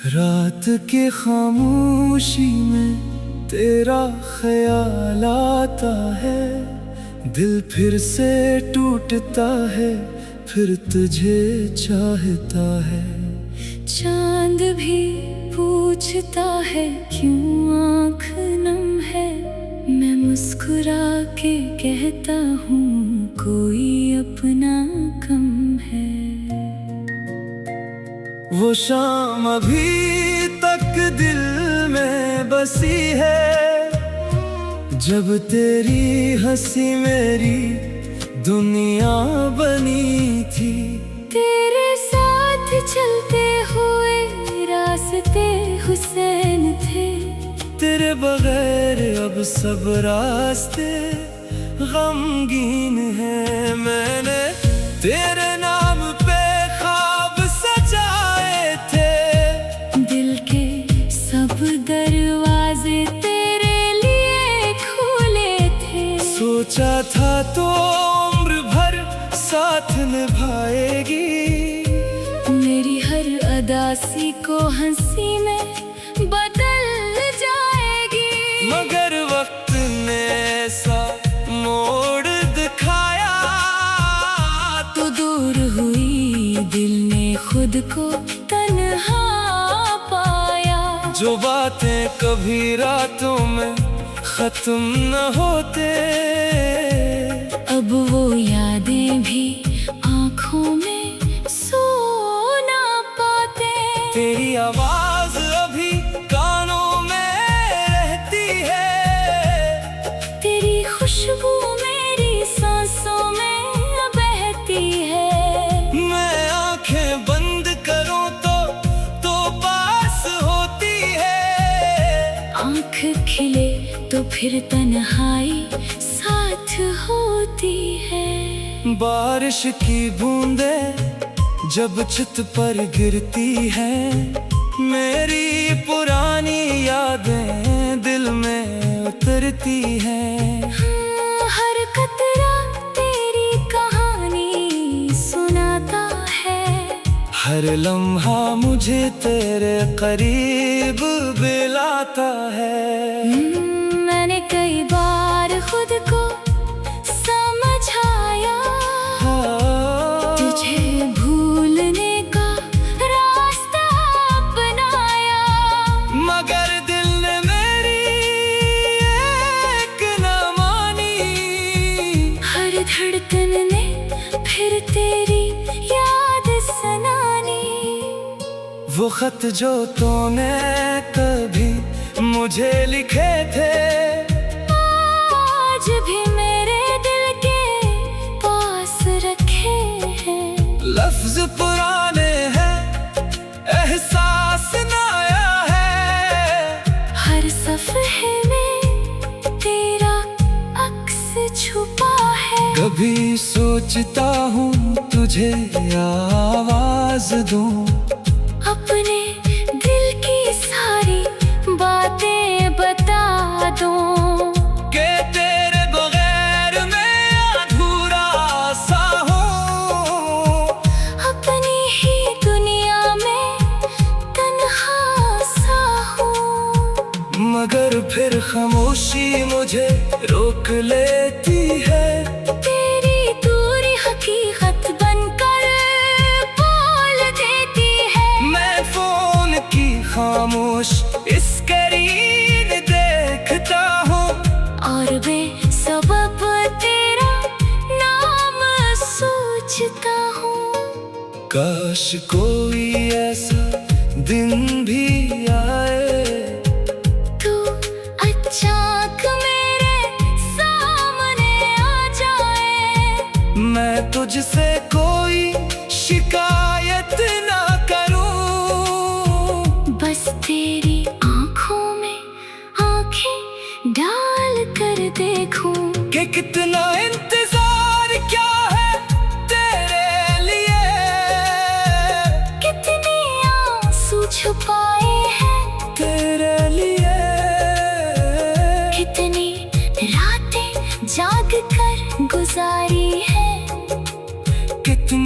रात के खामोशी में तेरा ख्याल आता है, दिल फिर से टूटता है, फिर तुझे चाहता है। चांद भी पूछता है क्यों आँख नम है, मैं मुस्कुरा के कहता हूँ कोई अपना कम है। वो शाम अभी तक दिल में बसी है, जब तेरी हंसी मेरी दुनिया बनी थी। तेरे साथ चलते हुए रास्ते हुसैन थे, तेरे बगैर अब सब रास्ते गमगीन हैं। मैंने तेरे नाम पे ख्वाब सजाए थे, दिल के सब दरवाजे तेरे लिए खुले थे। सोचा था तो उम्र भर साथ निभाएगी, मेरी हर अदासी को हंसी में बदल जाएगी। मगर वक्त ने ऐसा मोड़ दिखाया, तो दूर हुई दिल ने खुद को तन्हा पाया। जो बातें कभी रातों में खत्म न होते, अब वो यादें भी आँखों में सो ना पाते। तेरी आवाज अभी कानों में रहती है, तेरी खुशबू मेरी सांसों में बहती है। मैं आंखें बंद करूं तो पास होती है। आँख खिले तो फिर तन्हाई साथ होती है। बारिश की बूंदें जब छत पर गिरती हैं, मेरी पुरानी यादें दिल में उतरती हैं। हर कतरा तेरी कहानी सुनाता है, हर लम्हा मुझे तेरे करीब बुलाता है। मैंने कई बार खुद को समझाया, तुझे भूलने का रास्ता अपनाया। मगर दिल ने मेरी एक न मानी, हर धड़कन ने फिर तेरी याद सनानी। वो खत जो तूने कभी मुझे लिखे थे, आज भी मेरे दिल के पास रखे हैं। लफ्ज पुराने हैं, एहसास नया है। हर सफ़हे में तेरा अक्स छुपा है। कभी सोचता हूँ तुझे आवाज दूं, अपने दिल की सारी बातें बता दूं। के तेरे बगैर मैं अधूरा सा हूँ, अपनी ही दुनिया में तन्हा सा हूँ। मगर फिर खामोशी मुझे रोक लेती है। तेरी दूरी हकीकत बनकर बोल देती है। मैं फोन की खामोश स्क्रीन देखता हूँ, और बेसबब तेरा नाम सोचता हूँ। काश कोई ऐसा दिन भी आए, तू अचानक मेरे सामने आ जाए। मैं तुझसे कोई शिकायत ना करूं, बस तेरी आँखों में आँखें डाल कर देखूं कि कितना इंतजार क्या है तेरे लिए।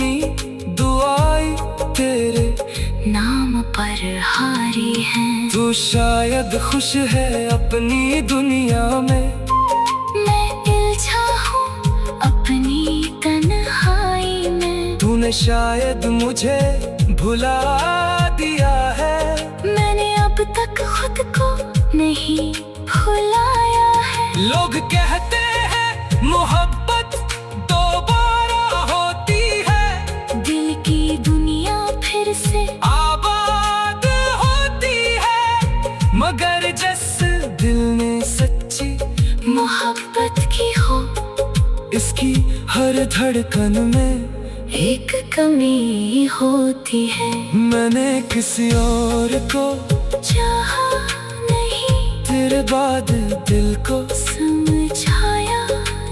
अपनी दुआएं तेरे नाम पर हारी है। तू शायद खुश है अपनी दुनिया में, मैं उलझा हूँ अपनी तन्हाई में। तूने शायद मुझे भुला दिया है, मैंने अब तक खुद को नहीं भुलाया है। लोग कहते हैं मोहब्बत दोबारा होती है, दिल की दुनिया फिर से आबाद होती है। मगर जिस दिल ने सच्ची मोहब्बत की हो, इसकी हर धड़कन में एक कमी होती है। मैंने किसी और को चाहा नहीं, तेरे बाद दिल को समझाया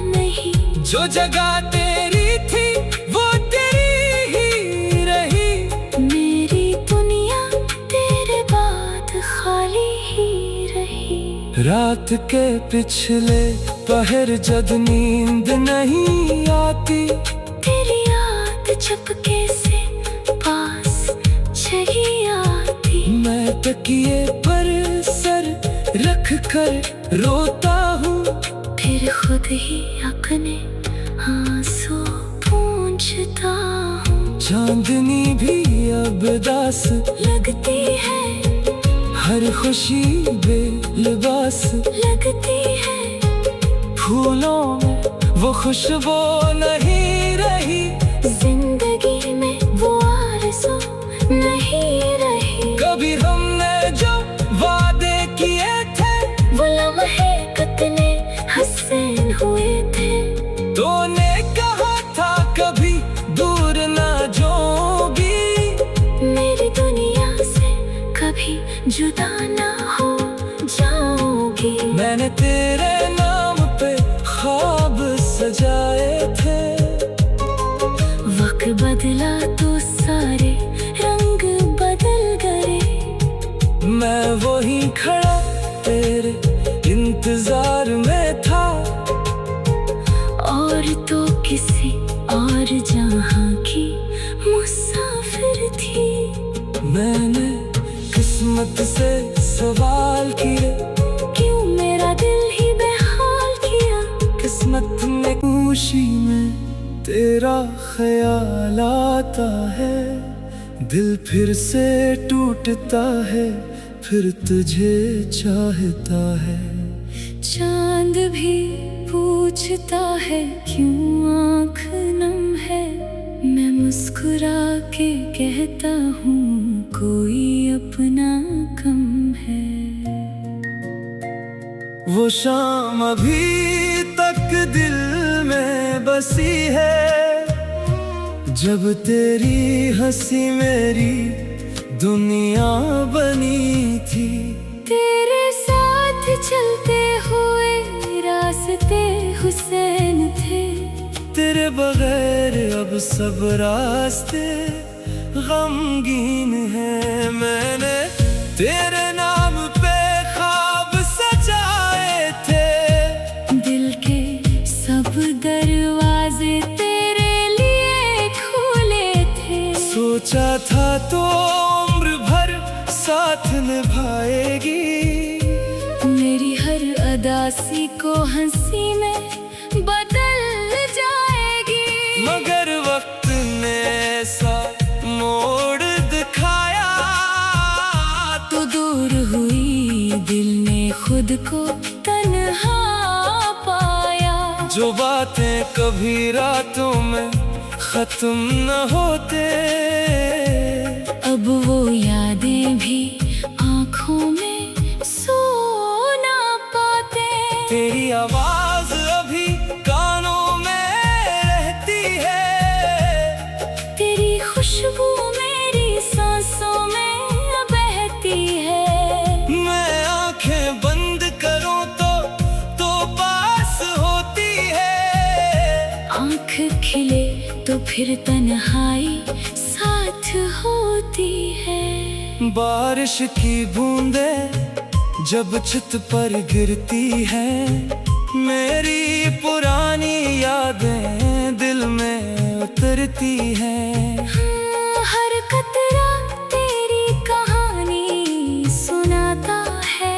नहीं। जो जगह तेरी थी वो तेरी ही रही, मेरी दुनिया तेरे बाद खाली ही रही। रात के पिछले पहर जब नींद नहीं आती, तेरी याद चुपके से पास चली आती। मैं तकिए पर सर रख कर रोता हूँ, फिर खुद ही अपने आंसू पूंछता हूँ। चांदनी भी अब दास लगती है, हर खुशी बेलिबास लगती है। फूलों में वो खुशबू नहीं रही, जिंदगी में वो आरज़ू नहीं रही। कभी हमने जो वादे किए थे, वो लम्हे कितने हसीन हुए थे। तूने कहा था कभी दूर ना जाओगी, मेरी दुनिया से कभी जुदा ना हो जाओगी। मैंने तेरे नाम पे ख्वाब सजाए थे, वक्त बदला तो सारे रंग बदल गए। मैं वहीं खड़ा तेरे इंतजार में था, और तो किसी और जहां की मुसाफिर थी। मैंने किस्मत से सवाल किए, क्यों मेरा दिल ही बेहाल किया। किस्मत में खुशी में तेरा ख्याल आता है, दिल फिर से टूटता है, फिर तुझे चाहता है। चांद भी पूछता है क्यों आँख नम है। मैं मुस्कुरा के कहता हूँ कोई अपना कम है। वो शाम अभी तक दिल में बसी है, जब तेरी हंसी मेरी दुनिया बनी थी। तेरे साथ चलते हुए रास्ते हुसैन थे, तेरे बगैर अब सब रास्ते गमगीन हैं। मैंने तेरे नाम पे ख्वाब सजाए थे, दिल के सब दरवाजे तेरे लिए खुले थे। सोचा था तो उम्र भर साथ निभाएगी, मेरी हर अदासी को हंसी में बदल जाएगी। मगर वक्त ने ऐसा मोड़ दिखाया, तो दूर हुई दिल ने खुद को तन्हा पाया। जो बातें कभी रातों में खत्म न होते, अब वो यादें भी आँखों में सो ना पाते। तेरी आवाज अभी कानों में रहती है, तेरी खुशबू मेरी सांसों में बहती है। मैं आंखें बंद करूं तो पास होती है। आँख खिले तो फिर तन्हाई साथ होती है। बारिश की बूंदें जब छत पर गिरती हैं, मेरी पुरानी यादें दिल में उतरती हैं। हर कतरा तेरी कहानी सुनाता है।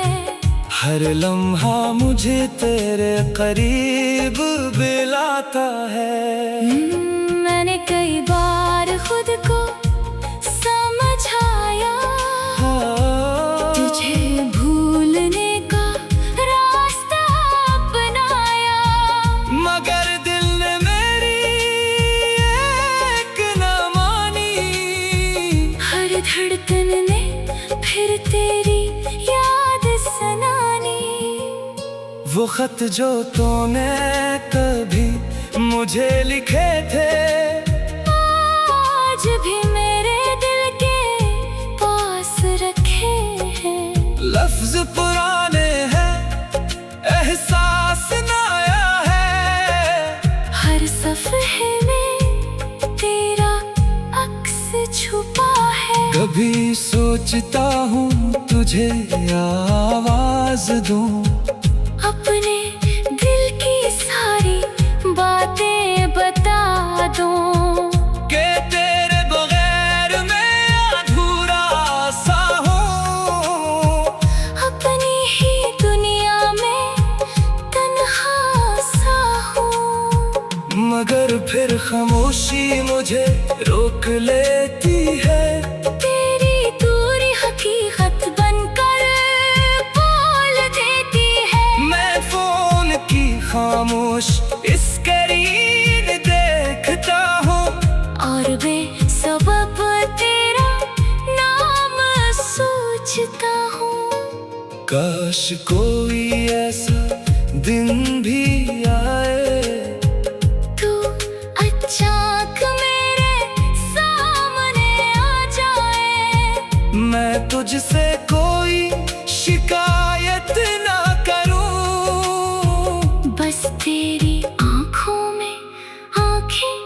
हर लम्हा मुझे तेरे करीब बुलाता है। मैंने कई बार खुद को समझाया, तुझे भूलने का रास्ता अपनाया, मगर दिल ने मेरी एक न मानी। हर धड़कन ने फिर तेरी याद सनानी। वो खत जो तूने कभी मुझे लिखे थे, आज भी मेरे दिल के पास रखे हैं। लफ्ज पुराने हैं, एहसास नया है। हर सफ़हे में तेरा अक्स छुपा है। कभी सोचता हूँ तुझे आवाज दूँ, अपने दिल की सारी बातें बता दूँ, कि तेरे बगैर मैं अधूरा सा हूँ। अपनी ही दुनिया में तन्हा सा हूँ। मगर फिर खामोशी मुझे रोक लेती है। तेरी दूरी हकीकत बनकर बोल देती है। मैं फोन की खामोश स्क्रीन देखता हूँ, और बेसबब तेरा नाम सोचता हूँ। काश कोई ऐसा दिन भी आए, तू अचानक मेरे सामने आ जाए। मैं तुझसे कोई शिकायत ना करूँ। बस तेरी आँखों में आँखें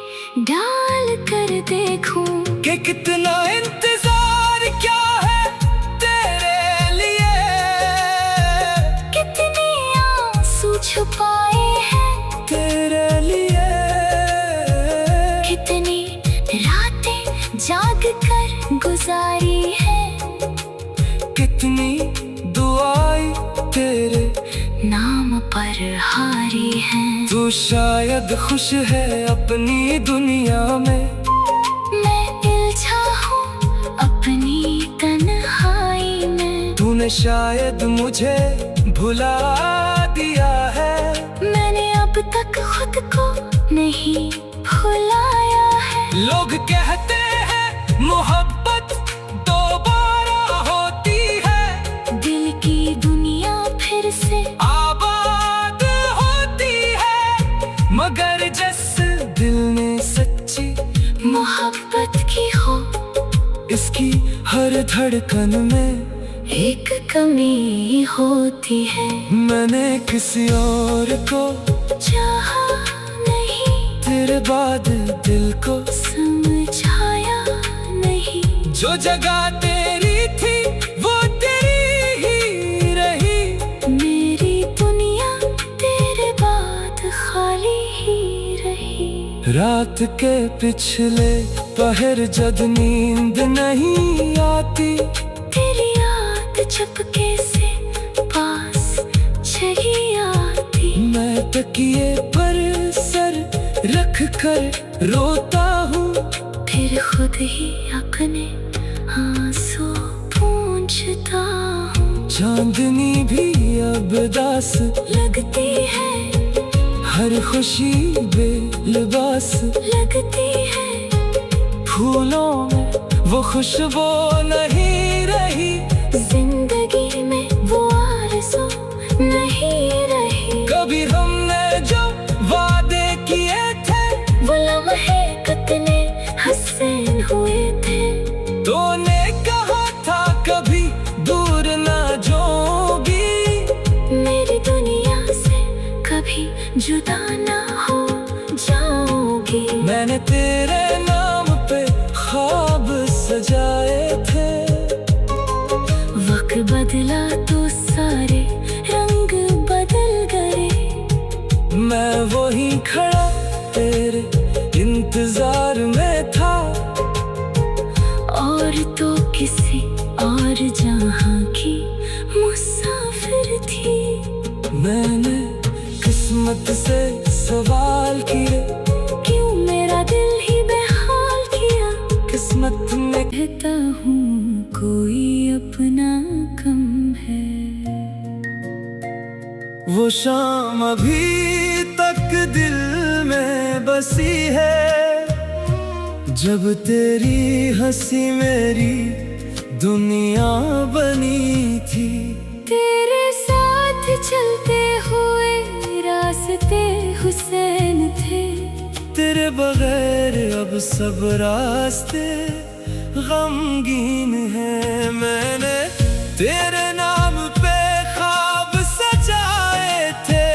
डाल कर देखूं, कि कितना इंतजार क्या है तेरे लिए। कितने आंसू छुपाए हैं तेरे लिए कितनी रातें जाग कर गुजारी है। कितनी दुआएं तेरे नाम पर हारी है। तू शायद खुश है अपनी दुनिया में, मैं उलझा हूँ अपनी तन्हाई में। तूने शायद मुझे भुला दिया है। मैंने अब तक खुद को नहीं भुलाया है। लोग कहते हैं मोहब्बत दोबारा होती है, दिल की दुनिया फिर से आबाद होती है। मगर जिस दिल ने सच्ची मोहब्बत की हो, इसकी हर धड़कन में एक कमी होती है। मैंने किसी और को चाहा नहीं, तेरे बाद दिल को समझाया नहीं। जो जगह तेरी थी वो तेरी ही रही। मेरी दुनिया तेरे बाद खाली ही रही। रात के पिछले पहर जब नींद नहीं आती, तेरी याद चुपके से पास चली आती। मैं तकिए पर सर रख कर रोता हूँ, फिर खुद ही अपने आंसू पूंछता हूँ। चांदनी भी अब दास लगती है, हर खुशी बेलिबास लगती है। फूलों में वो खुशबू नहीं रही, जिंदगी में वो आरज़ू नहीं रही। कभी हमने जो वादे किए थे वो लम्हे कितने हसीन हुए थे। तूने कहा था कभी दूर ना जाओगी, मेरी दुनिया से कभी जुदा ना हो जाओगी। मैंने तेरे नाम पे ख्वाब सजाए थे। वक्त बदला तो सारे रंग बदल गए। मैं वहीं खड़ा तेरे इंतजार वहाँ की मुसाफिर थी। मैंने किस्मत से सवाल किए, क्यों मेरा दिल ही बेहाल किया। किस्मत में कहता हूँ कोई अपना कम है। वो शाम अभी तक दिल में बसी है, जब तेरी हंसी मेरी दुनिया बनी थी। तेरे साथ चलते हुए रास्ते हुसैन थे। तेरे बगैर अब सब रास्ते गमगीन हैं। मैंने तेरे नाम पे ख्वाब सजाए थे,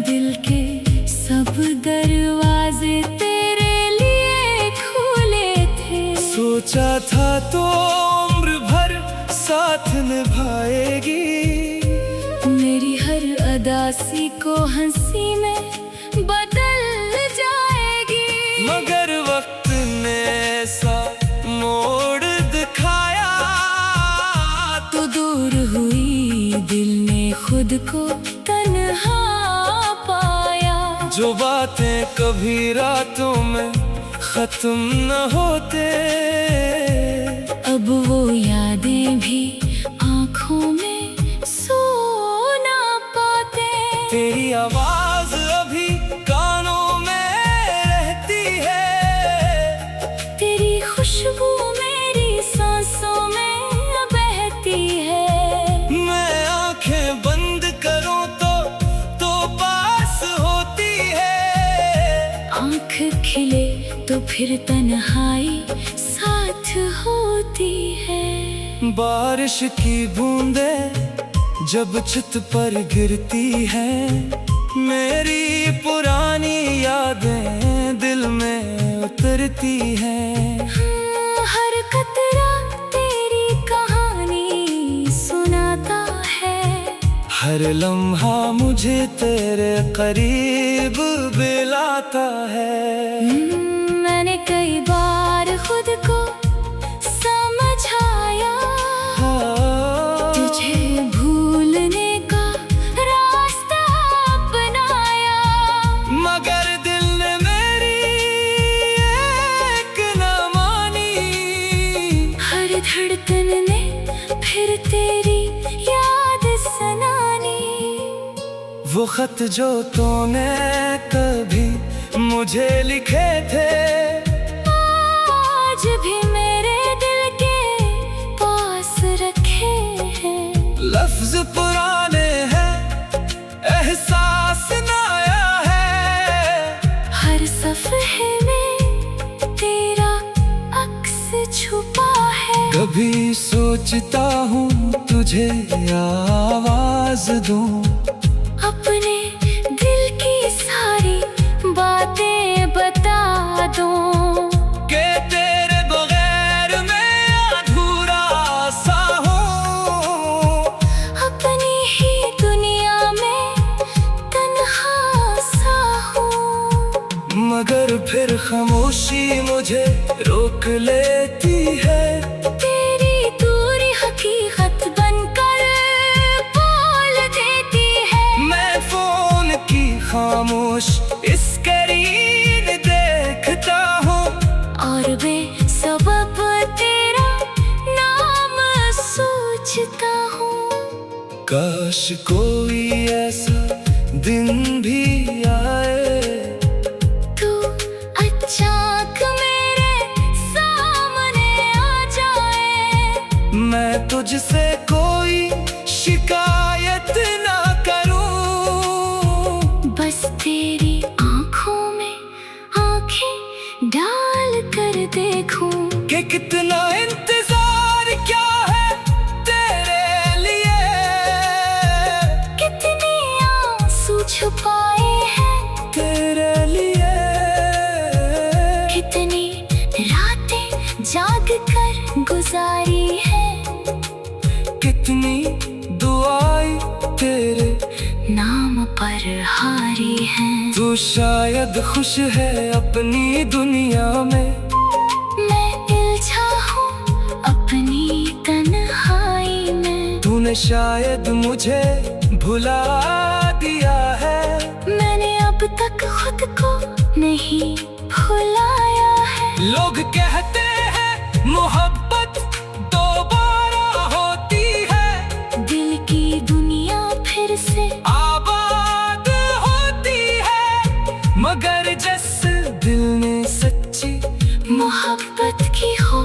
दिल के सब दरवाजे तेरे लिए खुले थे। सोचा था तो उम्र भर साथ निभाएगी, मेरी हर अदासी को हंसी में बदल जाएगी। मगर वक्त ने ऐसा मोड़ दिखाया, तो दूर हुई दिल ने खुद को तन्हा पाया। जो बातें कभी रातों में खत्म न होते, अब वो यादें भी आँखों में सो ना पाते। तेरी आवाज अभी कानों में रहती है, तेरी खुशबू मेरी सांसों में बहती है। मैं आंखें बंद करूं तो पास होती है। आँख खिले तो फिर तन्हाई साथ होती है। बारिश की बूंदें जब छत पर गिरती हैं, मेरी पुरानी यादें दिल में उतरती हैं। हर कतरा तेरी कहानी सुनाता है, हर लम्हा मुझे तेरे करीब बुलाता है। मैंने कई बार खुद को समझाया, तुझे भूलने का रास्ता अपनाया। मगर दिल ने मेरी एक न मानी, हर धड़कन ने फिर तेरी याद सनानी। वो खत जो तूने कभी मुझे लिखे थे, आज भी मेरे दिल के पास रखे हैं। लफ्ज पुराने हैं, एहसास नया है। हर सफ़हे में तेरा अक्स छुपा है। कभी सोचता हूँ तुझे आवाज दूं, अपने दिल की सारी बातें बता दूं। के तेरे बगैर मैं अधूरा सा हूँ। अपनी ही दुनिया में तन्हा सा हूँ। मगर फिर खामोशी मुझे रोक लेती है। तेरी दूरी हकीकत बनकर बोल देती है। मैं फोन की खामोश स्क्रीन देखता हूँ, और बेसबब तेरा नाम सोचता हूँ। काश कोई ऐसा दिन भी आए, तू अचानक मेरे सामने आ जाए। मैं तुझसे कोई शिकायत ना करूं। बस तेरी आँखों में आँखें डाल कर देखूं कि कितना इंतजार क्या है तेरे लिए। कितने आंसू छुपाए हैं तेरे लिए। कितनी रातें जाग कर गुजारी है। कितनी दुआएं तेरे नाम पर हारी है। तू शायद खुश है अपनी दुनिया में, मैं उलझा हूँ अपनी तन्हाई शायद मुझे भुला दिया है। मैंने अब तक खुद को नहीं भुलाया है। लोग कहते हैं मोहब्बत दोबारा होती है, दिल की दुनिया फिर से आबाद होती है। मगर जिस दिल ने सच्ची मोहब्बत की हो,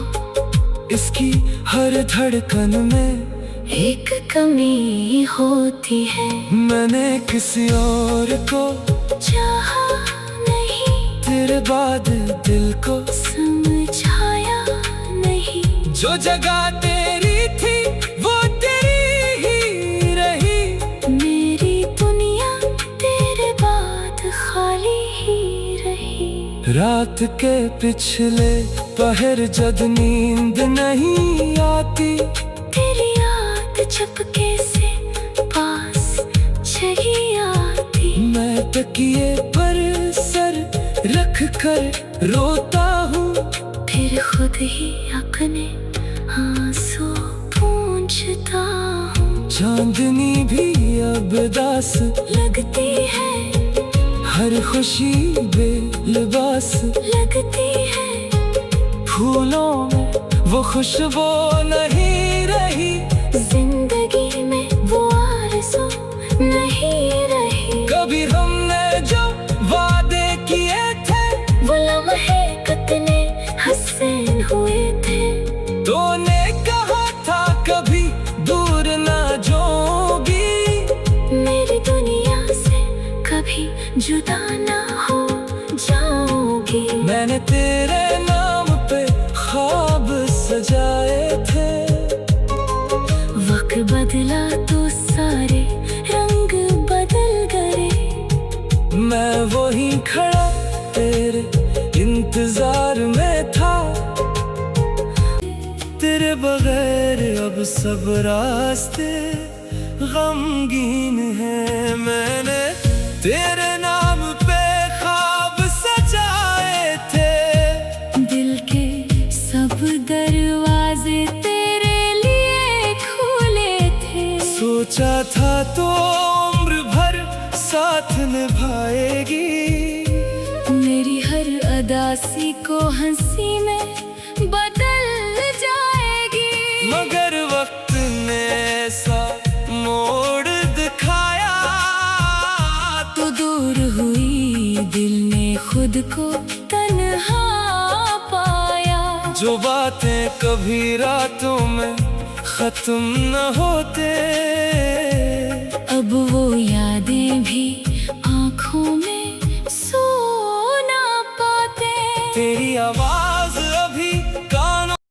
इसकी हर धड़कन में एक कमी होती है। मैंने किसी और को चाहा नहीं, तेरे बाद दिल को समझाया नहीं। जो जगह तेरी थी वो तेरी ही रही। मेरी दुनिया तेरे बाद खाली ही रही। रात के पिछले पहर जब नींद नहीं आती, तेरी याद चुपके से पास चली आती। मैं तकिए पर सर रख कर रोता हूँ, फिर खुद ही अपने आंसू पूंछता हूँ। चांदनी भी अब दास लगती है, हर खुशी बेलिबास लगती है। फूलों में वो खुशबू नहीं रही, जिंदगी में वो आरज़ू नहीं रही। कभी हमने जो वादे किए थे, वो लम्हे कितने हसीन हुए थे। तूने कहा था कभी दूर ना जाओगी, मेरी दुनिया से कभी जुदा ना हो जाओगी। मैंने तेरे नाम पे ख्वाब सजाए थे। वक्त बदला तो सारे रंग बदल गए। मैं वहीं खड़ा तेरे इंतजार में था, तेरे बगैर अब सब रास्ते गमगीन हैं। मैंने तेरे नाम पे ख्वाब सजाए थे, दिल के सब दरवाजे तेरे लिए खुले थे। सोचा था तो उम्र भर साथ निभाएगी। मेरी हर अदासी को हंसी में बदल जाएगी। मगर वक्त ने ऐसा मोड़ दिखाया, तो दूर हुई दिल ने खुद को तन्हा पाया। जो बातें कभी रातों में खत्म न होते, अब वो याद